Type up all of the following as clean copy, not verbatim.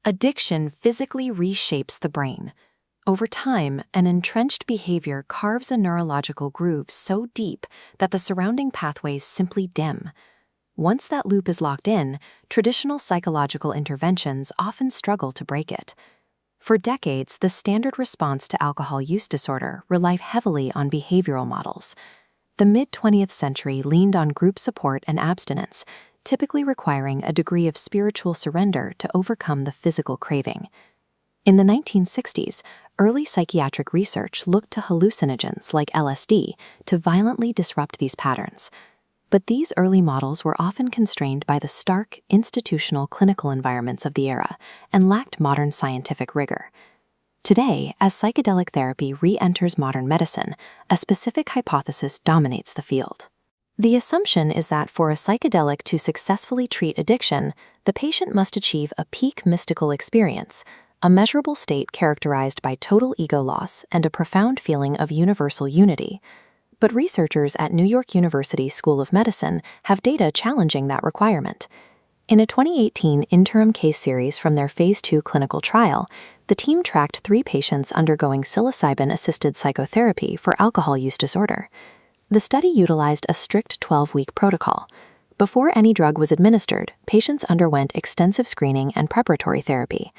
Addiction physically reshapes the brain. Over time, an entrenched behavior carves a neurological groove so deep that the surrounding pathways simply dim. Once that loop is locked in, traditional psychological interventions often struggle to break it. For decades, the standard response to alcohol use disorder relied heavily on behavioral models. The mid-20th century leaned on group support and abstinence, typically requiring a degree of spiritual surrender to overcome the physical craving. In the 1960s, early psychiatric research looked to hallucinogens like LSD to violently disrupt these patterns. But these early models were often constrained by the stark, institutional clinical environments of the era and lacked modern scientific rigor. Today, as psychedelic therapy re-enters modern medicine, a specific hypothesis dominates the field. The assumption is that for a psychedelic to successfully treat addiction, the patient must achieve a peak mystical experience, a measurable state characterized by total ego loss and a profound feeling of universal unity. But researchers at New York University School of Medicine have data challenging that requirement. In a 2018 interim case series from their Phase 2 clinical trial, the team tracked 3 patients undergoing psilocybin-assisted psychotherapy for alcohol use disorder. The study utilized a strict 12-week protocol. Before any drug was administered, patients underwent extensive screening and preparatory therapy.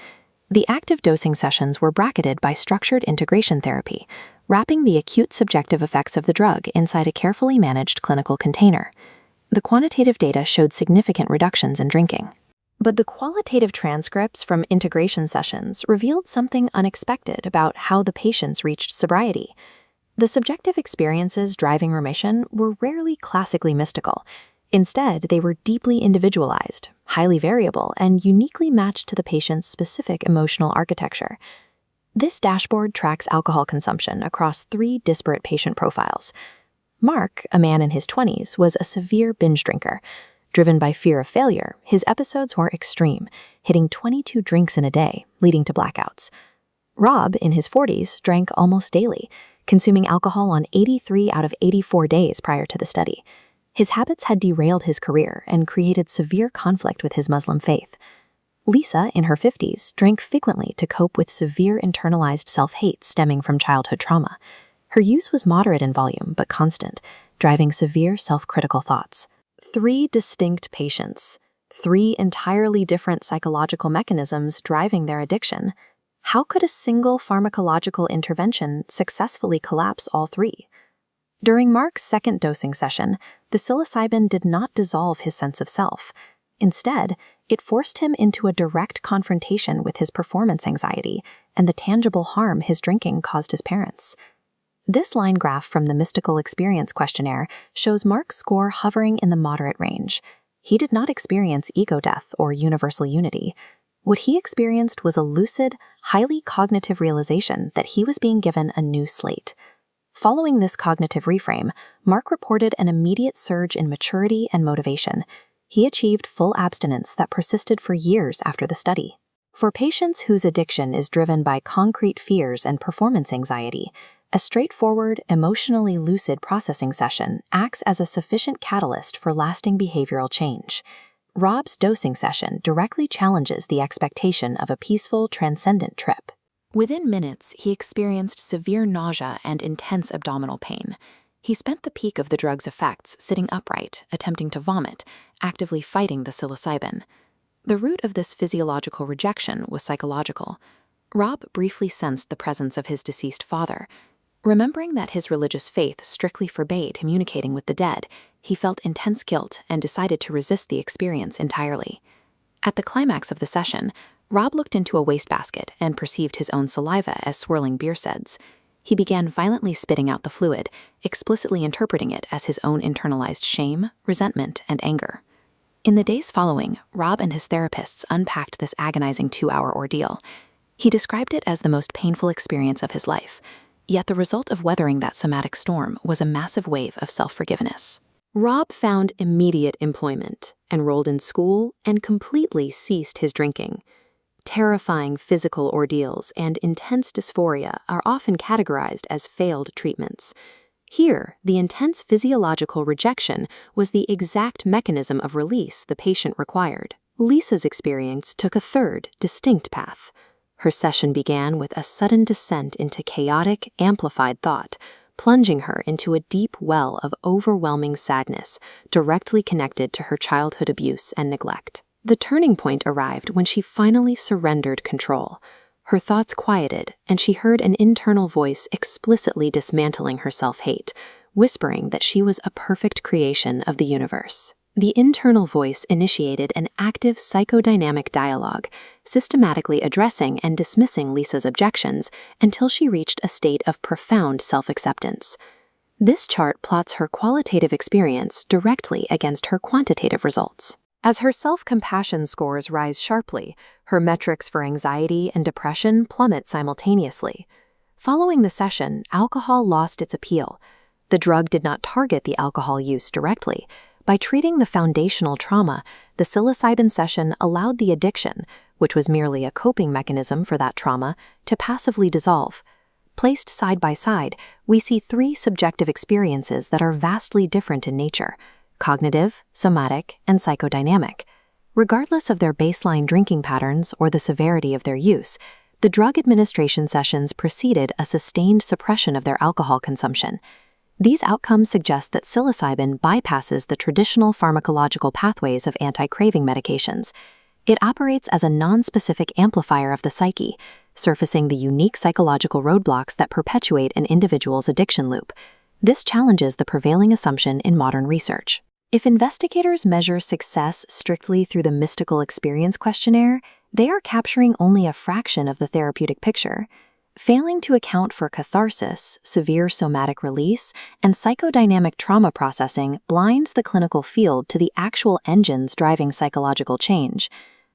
The active dosing sessions were bracketed by structured integration therapy, wrapping the acute subjective effects of the drug inside a carefully managed clinical container. The quantitative data showed significant reductions in drinking. But the qualitative transcripts from integration sessions revealed something unexpected about how the patients reached sobriety. The subjective experiences driving remission were rarely classically mystical. Instead, they were deeply individualized, highly variable, and uniquely matched to the patient's specific emotional architecture. This dashboard tracks alcohol consumption across 3 disparate patient profiles. Mark, a man in his 20s, was a severe binge drinker. Driven by fear of failure, his episodes were extreme, hitting 22 drinks in a day, leading to blackouts. Rob, in his 40s, drank almost daily, consuming alcohol on 83 out of 84 days prior to the study. His habits had derailed his career and created severe conflict with his Muslim faith. Lisa, in her 50s, drank frequently to cope with severe internalized self-hate stemming from childhood trauma. Her use was moderate in volume but constant, driving severe self-critical thoughts. 3 distinct patients, 3 entirely different psychological mechanisms driving their addiction. How could a single pharmacological intervention successfully collapse all 3? During Mark's second dosing session, the psilocybin did not dissolve his sense of self. Instead, it forced him into a direct confrontation with his performance anxiety and the tangible harm his drinking caused his parents. This line graph from the Mystical Experience Questionnaire shows Mark's score hovering in the moderate range. He did not experience ego death or universal unity. What he experienced was a lucid, highly cognitive realization that he was being given a new slate. Following this cognitive reframe, Mark reported an immediate surge in maturity and motivation. He achieved full abstinence that persisted for years after the study. For patients whose addiction is driven by concrete fears and performance anxiety, a straightforward, emotionally lucid processing session acts as a sufficient catalyst for lasting behavioral change. Rob's dosing session directly challenges the expectation of a peaceful, transcendent trip. Within minutes, he experienced severe nausea and intense abdominal pain. He spent the peak of the drug's effects sitting upright, attempting to vomit, actively fighting the psilocybin. The root of this physiological rejection was psychological. Rob briefly sensed the presence of his deceased father. Remembering that his religious faith strictly forbade communicating with the dead, he felt intense guilt and decided to resist the experience entirely. At the climax of the session, Rob looked into a wastebasket and perceived his own saliva as swirling beer suds. He began violently spitting out the fluid, explicitly interpreting it as his own internalized shame, resentment, and anger. In the days following, Rob and his therapists unpacked this agonizing 2-hour ordeal. He described it as the most painful experience of his life, yet the result of weathering that somatic storm was a massive wave of self-forgiveness. Rob found immediate employment, enrolled in school, and completely ceased his drinking. Terrifying physical ordeals and intense dysphoria are often categorized as failed treatments. Here, the intense physiological rejection was the exact mechanism of release the patient required. Lisa's experience took a third, distinct path. Her session began with a sudden descent into chaotic, amplified thought, plunging her into a deep well of overwhelming sadness, directly connected to her childhood abuse and neglect. The turning point arrived when she finally surrendered control. Her thoughts quieted, and she heard an internal voice explicitly dismantling her self-hate, whispering that she was a perfect creation of the universe. The internal voice initiated an active psychodynamic dialogue, systematically addressing and dismissing Lisa's objections until she reached a state of profound self-acceptance. This chart plots her qualitative experience directly against her quantitative results. As her self-compassion scores rise sharply, her metrics for anxiety and depression plummet simultaneously. Following the session, alcohol lost its appeal. The drug did not target the alcohol use directly. By treating the foundational trauma, the psilocybin session allowed the addiction, which was merely a coping mechanism for that trauma, to passively dissolve. Placed side by side, we see three subjective experiences that are vastly different in nature: cognitive, somatic, and psychodynamic. Regardless of their baseline drinking patterns or the severity of their use, the drug administration sessions preceded a sustained suppression of their alcohol consumption. These outcomes suggest that psilocybin bypasses the traditional pharmacological pathways of anti-craving medications. It operates as a non-specific amplifier of the psyche, surfacing the unique psychological roadblocks that perpetuate an individual's addiction loop. This challenges the prevailing assumption in modern research. If investigators measure success strictly through the mystical experience questionnaire, they are capturing only a fraction of the therapeutic picture. Failing to account for catharsis, severe somatic release, and psychodynamic trauma processing blinds the clinical field to the actual engines driving psychological change.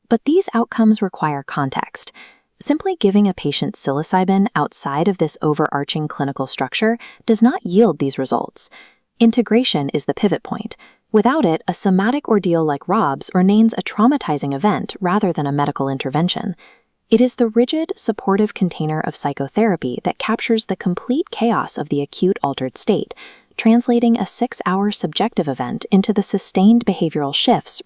But these outcomes require context. Simply giving a patient psilocybin outside of this overarching clinical structure does not yield these results. Integration is the pivot point. Without it, a somatic ordeal like Rob's remains a traumatizing event rather than a medical intervention. It is the rigid, supportive container of psychotherapy that captures the complete chaos of the acute altered state, translating a 6-hour subjective event into the sustained behavioral shifts